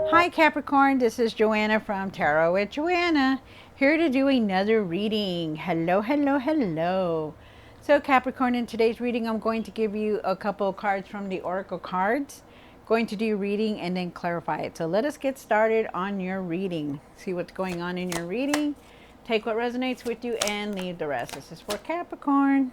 Hi Capricorn, this is Joanna from Tarot with Joanna, here to do another reading. Hello, hello, hello. So Capricorn, in today's reading, I'm going to give you a couple of cards from the Oracle cards. Going to do reading and then clarify it. So let us get started on your reading. See what's going on in your reading. Take what resonates with you and leave the rest. This is for Capricorn.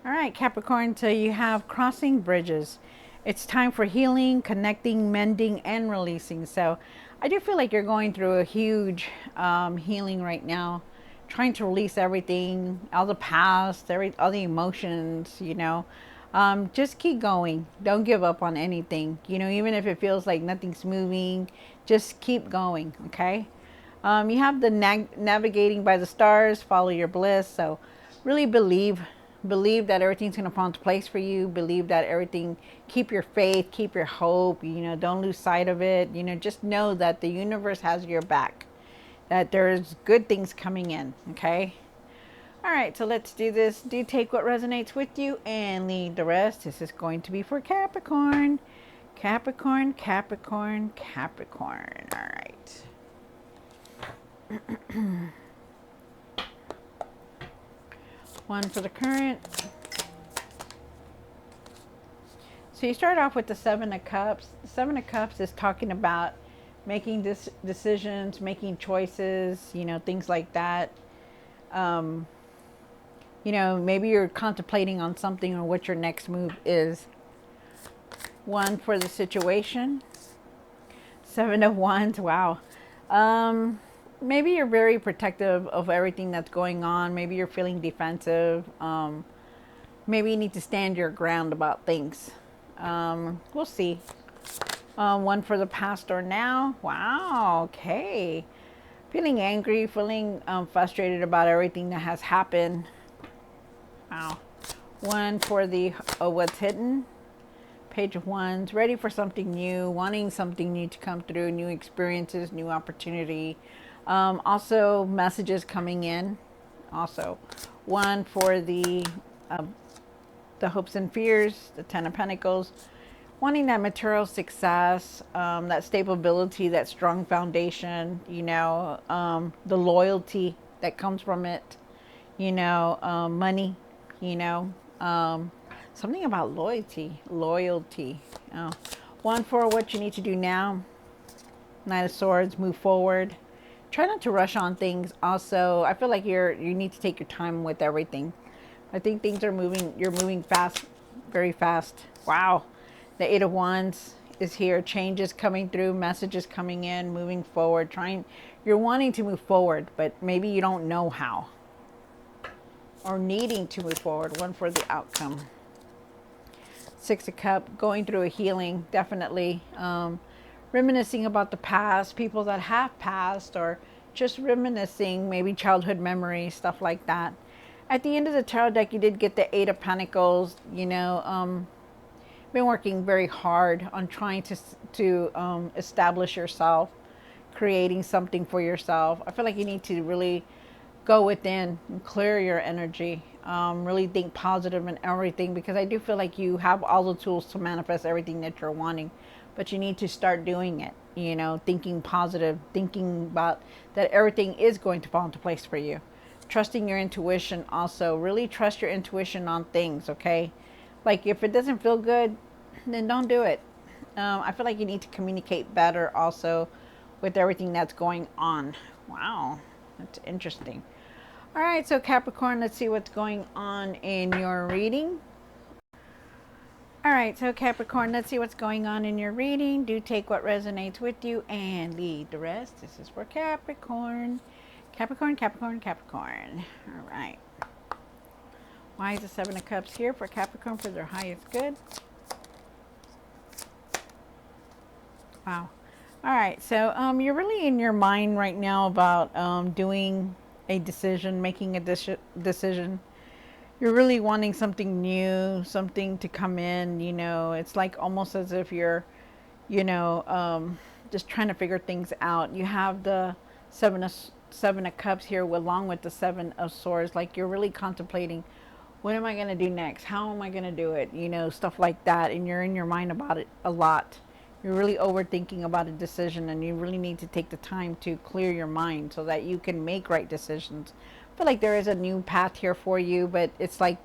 All right, Capricorn, so you have crossing bridges. It's time for healing, connecting, mending, and releasing. So I do feel like you're going through a huge healing right now, trying to release everything, all the past, all the emotions, just keep going. Don't give up on anything. Even if it feels like nothing's moving, just keep going, okay? You have the navigating by the stars, follow your bliss. So really believe that everything's going to fall into place for you. Believe that everything, keep your faith, keep your hope, don't lose sight of it. Just know that the universe has your back, that there's good things coming in. Okay. All right, so let's do this. Do take what resonates with you and leave the rest. This is going to be for Capricorn. Capricorn, Capricorn, Capricorn. All right. One for the current. So you start off with the Seven of Cups. The Seven of Cups is talking about making decisions, making choices, things like that. Maybe you're contemplating on something or what your next move is. One for the situation. Seven of Wands. Wow. Maybe you're very protective of everything that's going on. Maybe you're feeling defensive. Maybe you need to stand your ground about things. We'll see. One for the past or now. Wow. Okay. Feeling angry, feeling frustrated about everything that has happened. Wow. One for the what's hidden. Page of Wands. Ready for something new. Wanting something new to come through. New experiences, new opportunity. Also messages coming in. Also, one for the hopes and fears, the Ten of Pentacles, wanting that material success, that stability, that strong foundation, the loyalty that comes from it, money, something about loyalty. One for what you need to do now. Knight of Swords, move forward. Try not to rush on things. Also, I feel like you need to take your time with everything. I think things are moving. You're moving fast, very fast. Wow. The Eight of Wands is here. Changes coming through, messages coming in, moving forward. You're wanting to move forward, but maybe you don't know how. Or needing to move forward. One for the outcome. Six of Cups, going through a healing, definitely. Reminiscing about the past, people that have passed, or just reminiscing, maybe childhood memories, stuff like that. At the end of the tarot deck, you did get the Eight of Pentacles. Been working very hard on trying to establish yourself, creating something for yourself. I feel like you need to really go within and clear your energy. Really think positive and everything, because I do feel like you have all the tools to manifest everything that you're wanting. But you need to start doing it, thinking positive, thinking about that everything is going to fall into place for you. Trusting your intuition also. Really trust your intuition on things, okay? Like if it doesn't feel good, then don't do it. I feel like you need to communicate better also with everything that's going on. Wow, that's interesting. All right, so Capricorn, let's see what's going on in your reading. All right, so Capricorn, let's see what's going on in your reading. Do take what resonates with you and leave the rest. This is for Capricorn. Capricorn, Capricorn, Capricorn. All right. Why is the Seven of Cups here for Capricorn for their highest good? Wow. All right, so you're really in your mind right now about doing a decision, making a decision. You're really wanting something new, something to come in, it's like almost as if you're, just trying to figure things out. You have the Seven of Cups here along with the Seven of Swords, like you're really contemplating What am I going to do next? How am I going to do it? You know, stuff like that. And you're in your mind about it a lot. You're really overthinking about a decision, and you really need to take the time to clear your mind so that you can make right decisions. I feel like there is a new path here for you, but it's like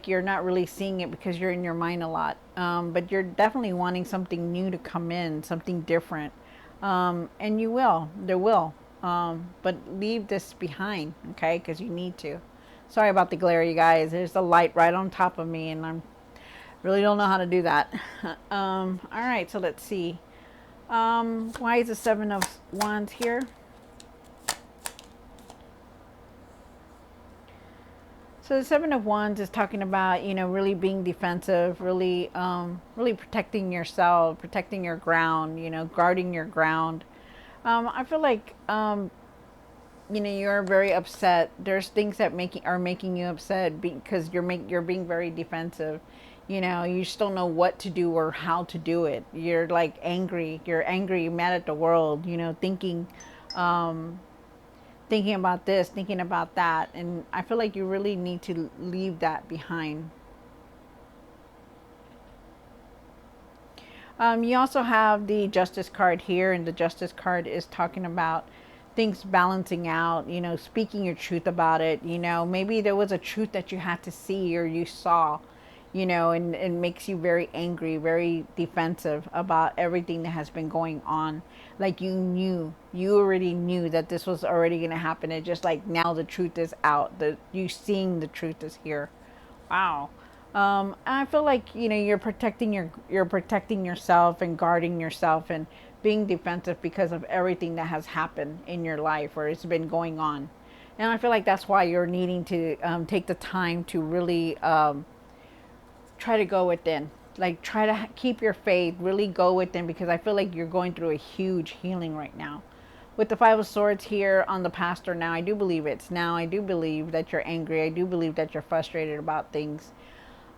you're not really seeing it because you're in your mind a lot. But you're definitely wanting something new to come in, something different. And you will. There will. But leave this behind, okay? Because you need to. Sorry about the glare, you guys. There's the light right on top of me, and I really don't know how to do that. All right, so let's see. Why is the Seven of Wands here? So the Seven of Wands is talking about, you know, really being defensive, really protecting yourself, protecting your ground, you know, guarding your ground. I feel like, you know, you're very upset. There's things that are making you upset because you're being very defensive. You know, you just don't know what to do or how to do it. You're like angry. You're angry. You're mad at the world. You know, um, thinking about this, thinking about that, and I feel like you really need to leave that behind. You also have the Justice card here, and the Justice card is talking about things balancing out, you know, speaking your truth about it. You know, maybe there was a truth that you had to see or you saw, you know, and it makes you very angry, very defensive about everything that has been going on. Like you already knew that this was already going to happen. It just like now the truth is out. You seeing the truth is here. Wow. I feel like, you know, you're protecting yourself and guarding yourself and being defensive because of everything that has happened in your life or it's been going on. And I feel like that's why you're needing to take the time to really try to go within. Like try to keep your faith, really go within, because I feel like you're going through a huge healing right now. With the Five of Swords here on the pastor now, I do believe it's now. I do believe that you're angry. I do believe that you're frustrated about things.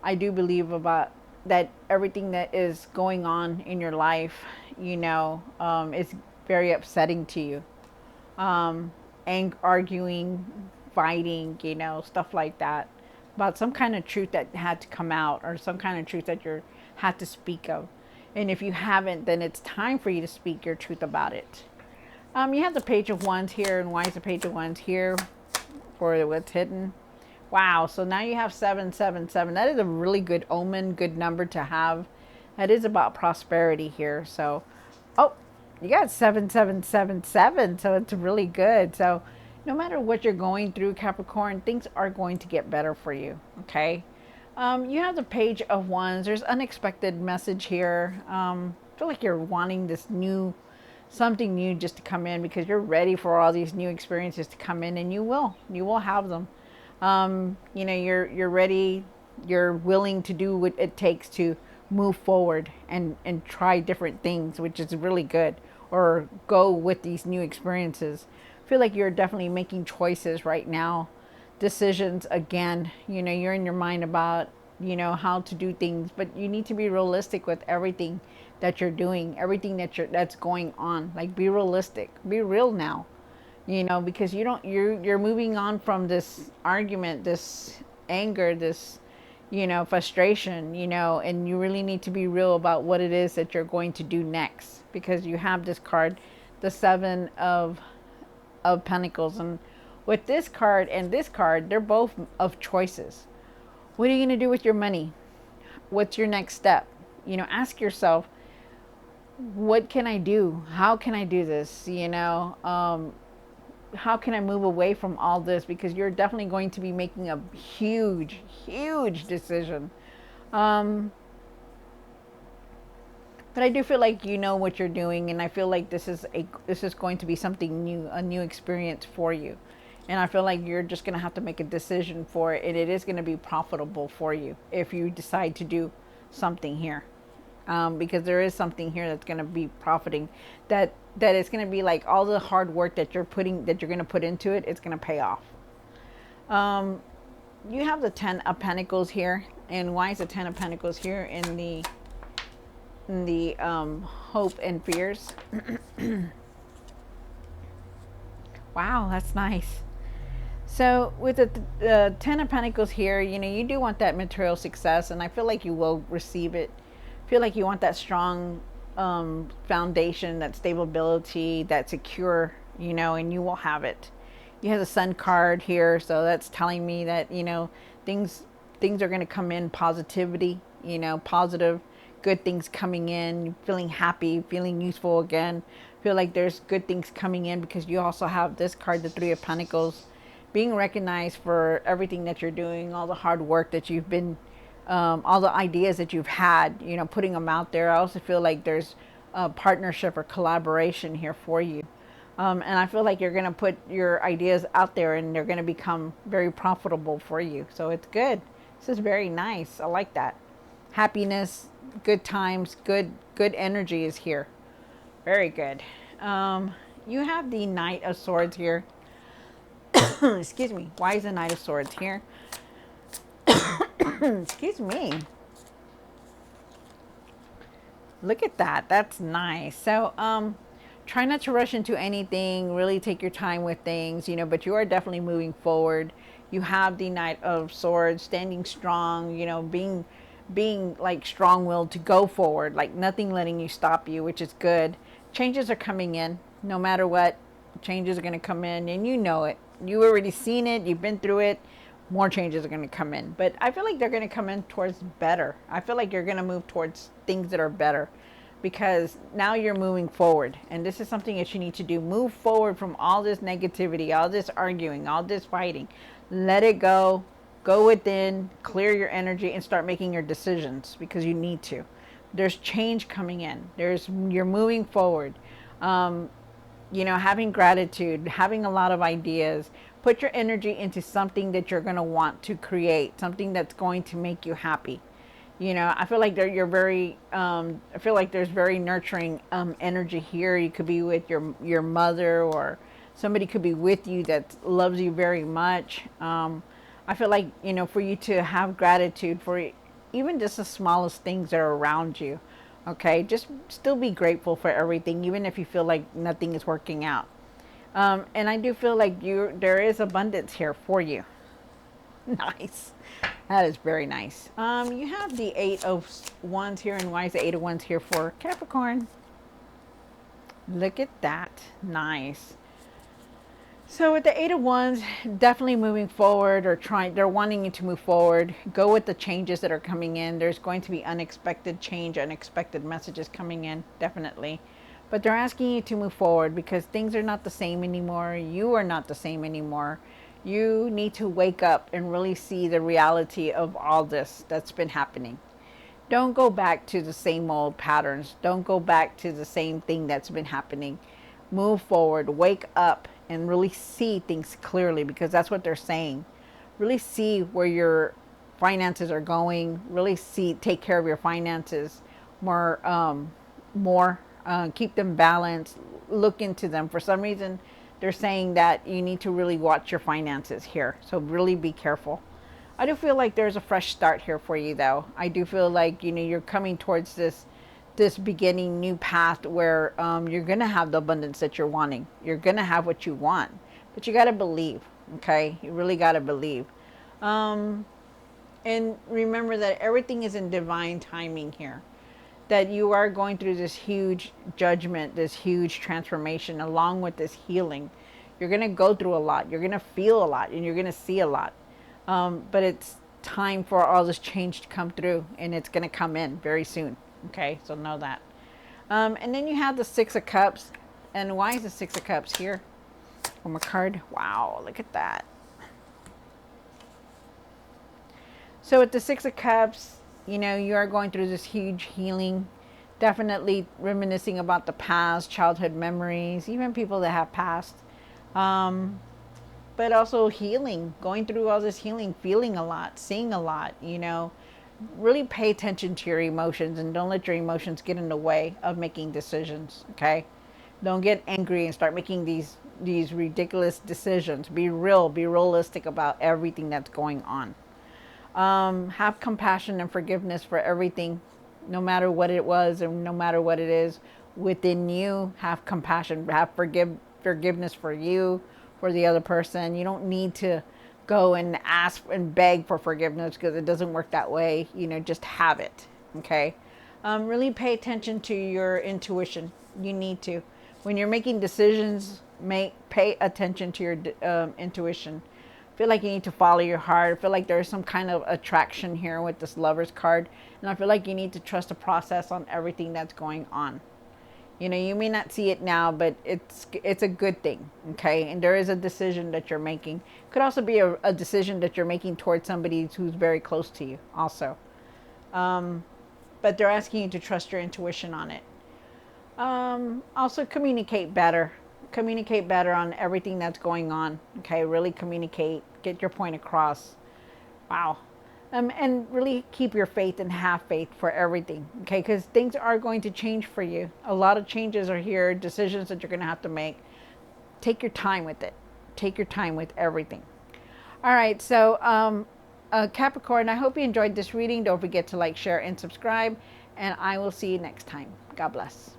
I do believe about that everything that is going on in your life, you know, is very upsetting to you. And arguing, fighting, you know, stuff like that, about some kind of truth that had to come out or some kind of truth that you had to speak of. And if you haven't, then it's time for you to speak your truth about it. You have the Page of Wands here, and why is the Page of Wands here for what's hidden? Wow, so now you have 777. That is a really good omen, good number to have. That is about prosperity here. So, oh, you got 7777, so it's really good. So, no matter what you're going through, Capricorn, things are going to get better for you, okay? You have the Page of Wands. There's unexpected message here. I feel like you're wanting something new just to come in because you're ready for all these new experiences to come in, and you will have them. You know, you're ready, you're willing to do what it takes to move forward and try different things, which is really good, or go with these new experiences. I feel like you're definitely making choices right now, decisions again. You know, you're in your mind about, you know, how to do things, but you need to be realistic with everything that you're doing, everything that's going on. Like, be realistic, be real now, you know, because you're moving on from this argument, this anger, this, you know, frustration, you know, and you really need to be real about what it is that you're going to do next, because you have this card, the Seven of Pentacles, and with this card and this card, they're both of choices. What are you going to do with your money? What's your next step? You know, ask yourself, what can I do? How can I do this? You know, how can I move away from all this? Because you're definitely going to be making a huge, huge decision. Um, but I do feel like you know what you're doing, and I feel like this is going to be something new, a new experience for you. And I feel like you're just going to have to make a decision for it, and it is going to be profitable for you if you decide to do something here. Because there is something here that's going to be profiting, that it's going to be like all the hard work that you're going to put into it, it's going to pay off. Um, you have the Ten of Pentacles here, and why is the Ten of Pentacles here in the hope and fears? Wow, that's nice. So with the Ten of Pentacles here, you do want that material success, and I feel like you will receive it. I feel like you want that strong foundation, that stability, that secure, and you will have it. You have the Sun card here, so that's telling me that things things are going to come in positivity, positive, good things coming in, feeling happy, feeling useful again. Feel like there's good things coming in because you also have this card, the Three of Pentacles, being recognized for everything that you're doing, all the hard work that you've been, all the ideas that you've had, putting them out there. I also feel like there's a partnership or collaboration here for you. And I feel like you're going to put your ideas out there and they're going to become very profitable for you. So it's good. This is very nice. I like that. Happiness, good times, good energy is here. Very good. You have the Knight of Swords here. Excuse me. Why is the Knight of Swords here? Excuse me. Look at that. That's nice. So, try not to rush into anything. Really take your time with things, but you are definitely moving forward. You have the Knight of Swords standing strong, being like strong-willed to go forward, like nothing letting you stop you, which is good. Changes are coming in. No matter what, changes are going to come in, and you know it. You already seen it. You've been through it. More changes are going to come in, but I feel like they're going to come in towards better. I feel like you're going to move towards things that are better because now you're moving forward, and this is something that you need to do. Move forward from all this negativity, all this arguing, all this fighting. Let it go. Go within, clear your energy, and start making your decisions because you need to. There's change coming in. You're moving forward. Having gratitude, having a lot of ideas. Put your energy into something that you're going to want to create, something that's going to make you happy. I feel like you're very, I feel like there's very nurturing energy here. You could be with your mother, or somebody could be with you that loves you very much. I feel like, for you to have gratitude for even just the smallest things that are around you. Okay, just still be grateful for everything, even if you feel like nothing is working out. And I do feel like there is abundance here for you. Nice. That is very nice. You have the Eight of Wands here, and why is the Eight of Wands here for Capricorn? Look at that. Nice. So with the Eight of Wands, definitely moving forward, or they're wanting you to move forward. Go with the changes that are coming in. There's going to be unexpected change, unexpected messages coming in, definitely. But they're asking you to move forward because things are not the same anymore. You are not the same anymore. You need to wake up and really see the reality of all this that's been happening. Don't go back to the same old patterns. Don't go back to the same thing that's been happening. Move forward, wake up, and really see things clearly, because that's what they're saying. Really see where your finances are going. Really take care of your finances more, keep them balanced. Look into them. For some reason, they're saying that you need to really watch your finances here. So really be careful. I do feel like there's a fresh start here for you, though. I do feel like, you're coming towards this beginning new path where you're going to have the abundance that you're wanting. You're going to have what you want, but you got to believe. Okay. You really got to believe. And remember that everything is in divine timing here, that you are going through this huge judgment, this huge transformation, along with this healing. You're going to go through a lot. You're going to feel a lot, and you're going to see a lot. But it's time for all this change to come through, and it's going to come in very soon. Okay, so know that. And then you have the Six of Cups. And why is the Six of Cups here on my card? Wow, look at that. So with the Six of Cups, you are going through this huge healing. Definitely reminiscing about the past, childhood memories, even people that have passed. But also healing, going through all this healing, feeling a lot, seeing a lot, really pay attention to your emotions, and don't let your emotions get in the way of making decisions. Okay, don't get angry and start making these ridiculous decisions. Be realistic about everything that's going on. Have compassion and forgiveness for everything, no matter what it was and no matter what it is within you. Have compassion, have forgiveness for you, for the other person. You don't need to go and ask and beg for forgiveness because it doesn't work that way. Just have it. Okay. Really pay attention to your intuition. You need to. When you're making decisions, pay attention to your intuition. Feel like you need to follow your heart. I feel like there's some kind of attraction here with this Lover's card, and I feel like you need to trust the process on everything that's going on. You may not see it now, but it's a good thing, okay? And there is a decision that you're making. Could also be a decision that you're making towards somebody who's very close to you, also. But they're asking you to trust your intuition on it. Also, communicate better. Communicate better on everything that's going on. Okay, really communicate. Get your point across. Wow. And really keep your faith and have faith for everything. Okay, because things are going to change for you. A lot of changes are here. Decisions that you're going to have to make. Take your time with it. Take your time with everything. All right, so Capricorn, I hope you enjoyed this reading. Don't forget to like, share, and subscribe. And I will see you next time. God bless.